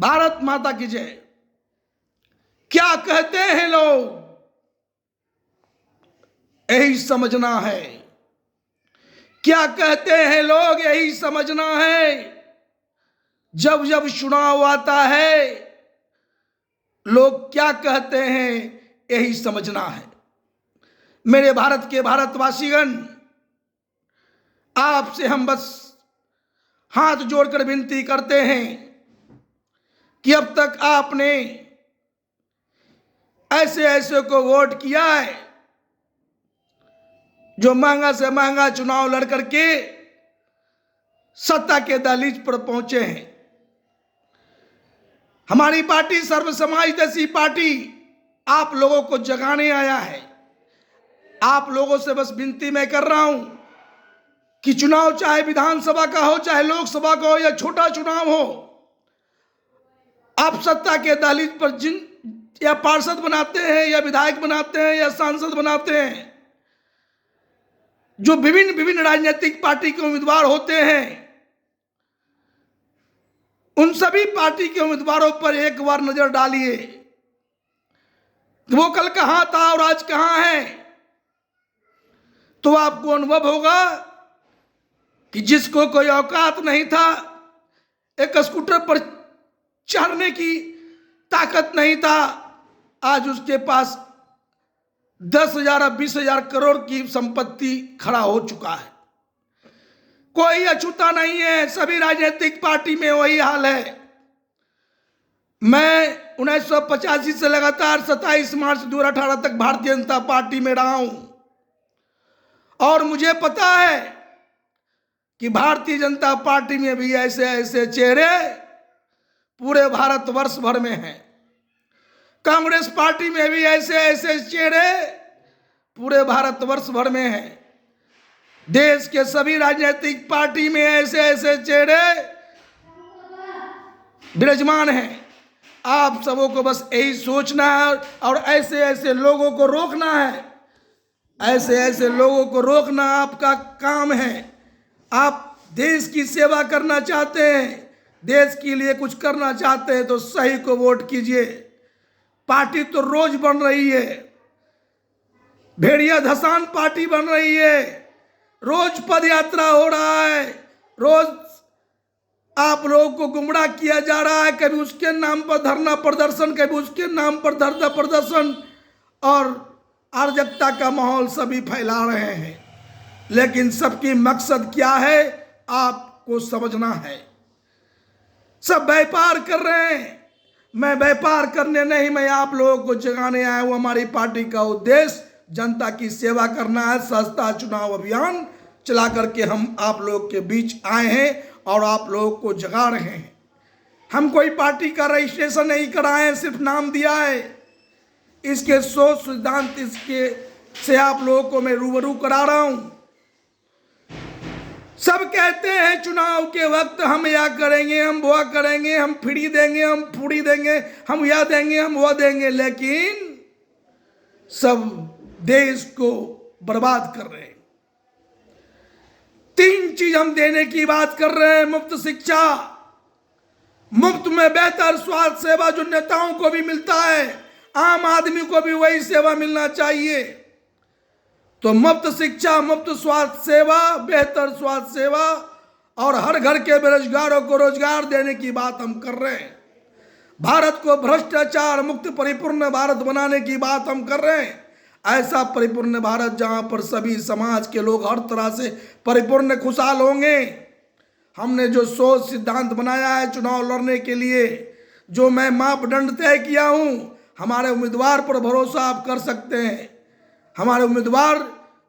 भारत माता की जय। क्या कहते हैं लोग, यही समझना है। क्या कहते हैं लोग, यही समझना है। जब जब चुनाव आता है, लोग क्या कहते हैं, यही समझना है। मेरे भारत के भारतवासीगण, आपसे हम बस हाथ जोड़कर विनती करते हैं कि अब तक आपने ऐसे ऐसे को वोट किया है जो महंगा से महंगा चुनाव लड़ करके सत्ता के दहलीज पर पहुंचे हैं। हमारी पार्टी सर्व समाज जैसी पार्टी आप लोगों को जगाने आया है। आप लोगों से बस विनती मैं कर रहा हूं कि चुनाव चाहे विधानसभा का हो, चाहे लोकसभा का हो या छोटा चुनाव हो, आप सत्ता के दहलीज पर जिन या पार्षद बनाते हैं या विधायक बनाते हैं या सांसद बनाते हैं, जो विभिन्न विभिन्न राजनीतिक पार्टी के उम्मीदवार होते हैं, उन सभी पार्टी के उम्मीदवारों पर एक बार नजर डालिए कि वो कल कहां था और आज कहां है। तो आपको अनुभव होगा कि जिसको कोई औकात नहीं था, एक स्कूटर पर चढ़ने की ताकत नहीं था, आज उसके पास 10,000 20,000 करोड़ की संपत्ति खड़ा हो चुका है। कोई अछूता नहीं है, सभी राजनीतिक पार्टी में वही हाल है। मैं 1985 से लगातार 27 मार्च 2018 तक भारतीय जनता पार्टी में रहा हूं और मुझे पता है कि भारतीय जनता पार्टी में भी ऐसे ऐसे चेहरे पूरे भारतवर्ष भर में हैं। कांग्रेस पार्टी में भी ऐसे ऐसे चेहरे पूरे भारतवर्ष भर में हैं। देश के सभी राजनीतिक पार्टी में ऐसे ऐसे चेहरे विराजमान हैं। आप सबों को बस यही सोचना है और ऐसे ऐसे लोगों को रोकना है। ऐसे ऐसे लोगों को रोकना आपका काम है। आप देश की सेवा करना चाहते हैं, देश के लिए कुछ करना चाहते हैं, तो सही को वोट कीजिए। पार्टी तो रोज बन रही है, भेड़िया धसान पार्टी बन रही है, रोज पद यात्रा हो रहा है, रोज आप लोगों को गुमराह किया जा रहा है। कभी उसके नाम पर धरना प्रदर्शन, कभी उसके नाम पर धरना प्रदर्शन और अराजकता का माहौल सभी फैला रहे हैं। लेकिन सबकी मकसद क्या है, आपको समझना है। सब व्यापार कर रहे हैं। मैं व्यापार करने नहीं, मैं आप लोगों को जगाने आया हूं। हमारी पार्टी का उद्देश्य जनता की सेवा करना है। सस्ता चुनाव अभियान चला करके हम आप लोग के बीच आए हैं और आप लोगों को जगा रहे हैं। हम कोई पार्टी का रजिस्ट्रेशन नहीं कराए हैं, सिर्फ नाम दिया है। इसके सोच सिद्धांत इसके से आप लोगों को मैं रूबरू करा रहा हूं। सब कहते हैं चुनाव के वक्त हम यह करेंगे, हम वो करेंगे, हम फ्री देंगे, हम फूड़ी देंगे, हम यह देंगे, हम वो देंगे, लेकिन सब देश को बर्बाद कर रहे हैं। 3 चीज हम देने की बात कर रहे हैं। मुफ्त शिक्षा, मुफ्त में बेहतर स्वास्थ्य सेवा जो नेताओं को भी मिलता है, आम आदमी को भी वही सेवा मिलना चाहिए। तो मुफ्त शिक्षा, मुफ्त स्वास्थ्य सेवा, बेहतर स्वास्थ्य सेवा और हर घर के बेरोजगारों को रोजगार देने की बात हम कर रहे हैं। भारत को भ्रष्टाचार मुक्त परिपूर्ण भारत बनाने की बात हम कर रहे हैं। ऐसा परिपूर्ण भारत जहां पर सभी समाज के लोग हर तरह से परिपूर्ण खुशहाल होंगे। हमने जो सोच सिद्धांत बनाया है चुनाव लड़ने के लिए, जो मैं मापदंड तय किया हूं, हमारे उम्मीदवार पर भरोसा आप कर सकते हैं। हमारे उम्मीदवार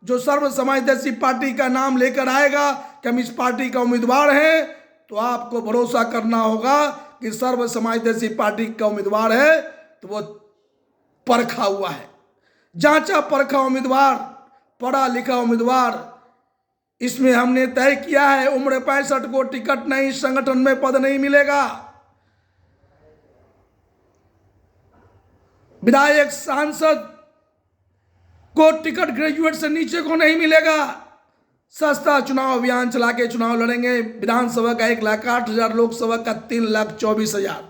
जो सर्व समाजवादी पार्टी का नाम लेकर आएगा कि हम इस पार्टी का उम्मीदवार हैं, तो आपको भरोसा करना होगा कि सर्व समाजवादी पार्टी का उम्मीदवार है तो वो परखा हुआ है, जांचा परखा उम्मीदवार, पढ़ा लिखा उम्मीदवार। इसमें हमने तय किया है उम्र 65 को टिकट नहीं, संगठन में पद नहीं मिलेगा, विधायक सांसद को टिकट ग्रेजुएट से नीचे को नहीं मिलेगा। सस्ता चुनाव अभियान चला के चुनाव लड़ेंगे। विधानसभा का 1,08,000, लोकसभा का 3,24,000।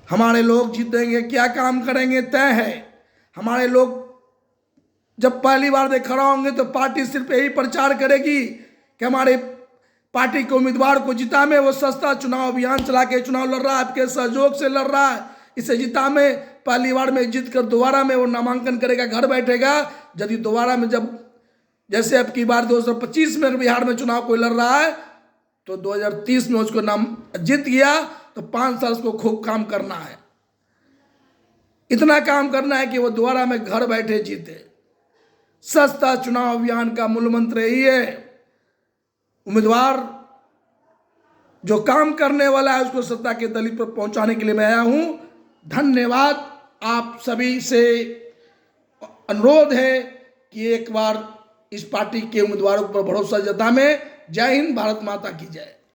हमारे लोग जीतेंगे, क्या काम करेंगे तय है। हमारे लोग जब पहली बार देख खड़ा होंगे तो पार्टी सिर्फ यही प्रचार करेगी कि हमारे पार्टी के उम्मीदवार को जिता में, वो सस्ता चुनाव अभियान चला के चुनाव लड़ रहा है, आपके सहयोग से लड़ रहा है, इसे जिता में, पहली बार में जीत कर दोबारा में वो नामांकन करेगा, घर बैठेगा। यदि दोबारा में जब जैसे अब की बार 2025 में बिहार में चुनाव कोई लड़ रहा है तो 2030 में उसको नाम जीत गया तो 5 साल उसको खूब काम करना है, इतना काम करना है कि वो दोबारा में घर बैठे जीते। सस्ता चुनाव अभियान का मूल मंत्र यही है। उम्मीदवार जो काम करने वाला है उसको सत्ता के दलील पर पहुंचाने के लिए मैं आया हूं। धन्यवाद। आप सभी से अनुरोध है कि एक बार इस पार्टी के उम्मीदवारों पर भरोसा जताएं। जय हिंद, भारत माता की जय।